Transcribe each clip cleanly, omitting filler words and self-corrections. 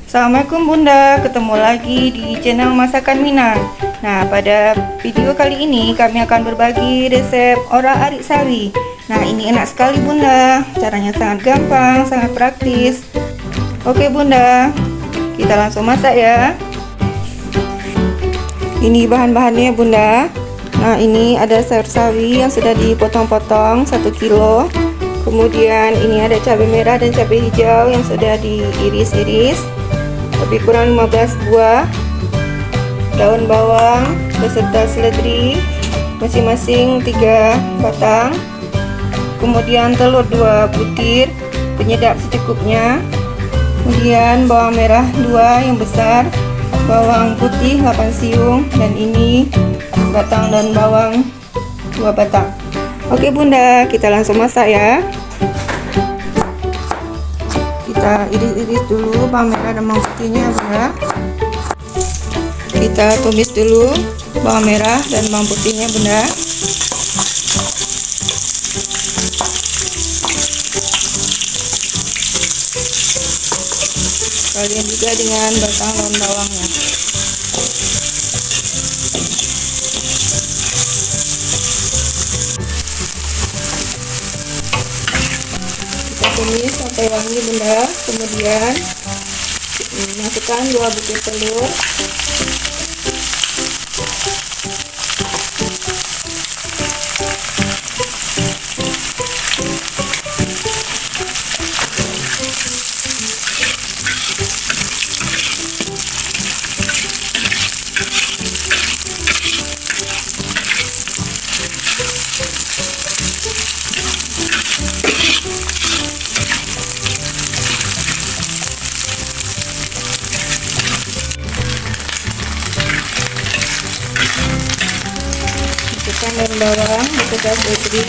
Assalamualaikum Bunda, ketemu lagi di channel Masakan Minang. Nah, pada video kali ini kami akan berbagi resep orak-arik sawi. Nah, ini enak sekali Bunda, caranya sangat gampang, sangat praktis. Oke Bunda, kita langsung masak ya. Ini bahan-bahannya Bunda. Nah, ini ada sayur sawi yang sudah dipotong-potong 1 kilo. Kemudian ini ada cabai merah dan cabai hijau yang sudah diiris-iris, lebih kurang 15 buah. Daun bawang beserta seledri masing-masing 3 batang. Kemudian telur 2 butir, penyedap secukupnya. Kemudian bawang merah 2 yang besar, bawang putih 8 siung, dan ini batang daun bawang 2 batang. Oke Bunda, kita langsung masak ya. Kita iris-iris dulu bawang merah dan bawang putihnya Bunda. Kita tumis dulu bawang merah dan bawang putihnya Bunda. Kalian juga dengan batang daun bawangnya. Kita tumis sampai wangi Bunda. Kemudian masukkan 2 butir telur. Masukkan daun bawang beserta seledri.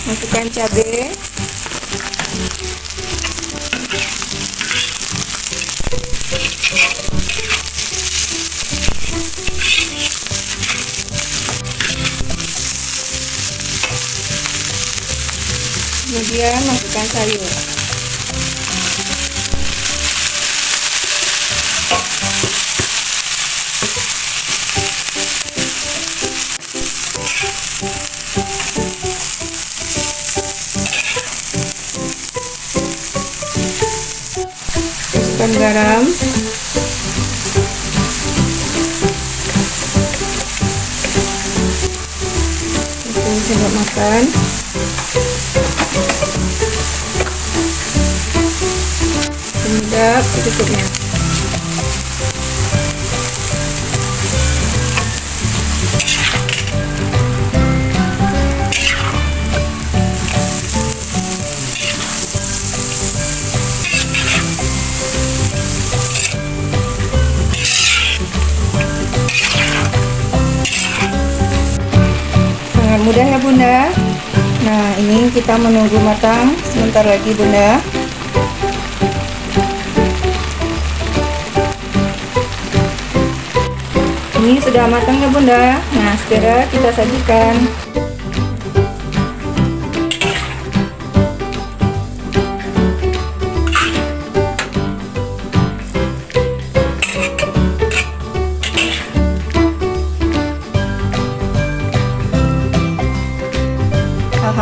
Masukkan cabai, kemudian masukkan sayur. Masukkan garam, satu sendok makan, penyedap secukupnya. Mudah ya Bunda. Nah, ini kita menunggu matang sebentar lagi Bunda. Ini sudah matang ya Bunda. Nah, segera kita sajikan.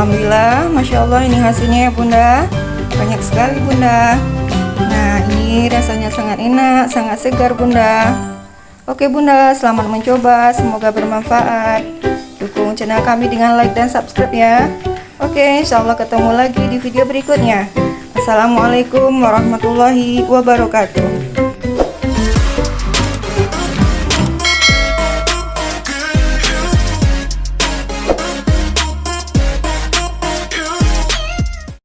Alhamdulillah, Masya Allah, ini hasilnya ya Bunda. Banyak sekali Bunda. Nah, ini rasanya sangat enak, sangat segar Bunda. Oke Bunda, selamat mencoba, semoga bermanfaat. Dukung channel kami dengan like dan subscribe ya. Oke, insya Allah ketemu lagi di video berikutnya. Assalamualaikum warahmatullahi wabarakatuh.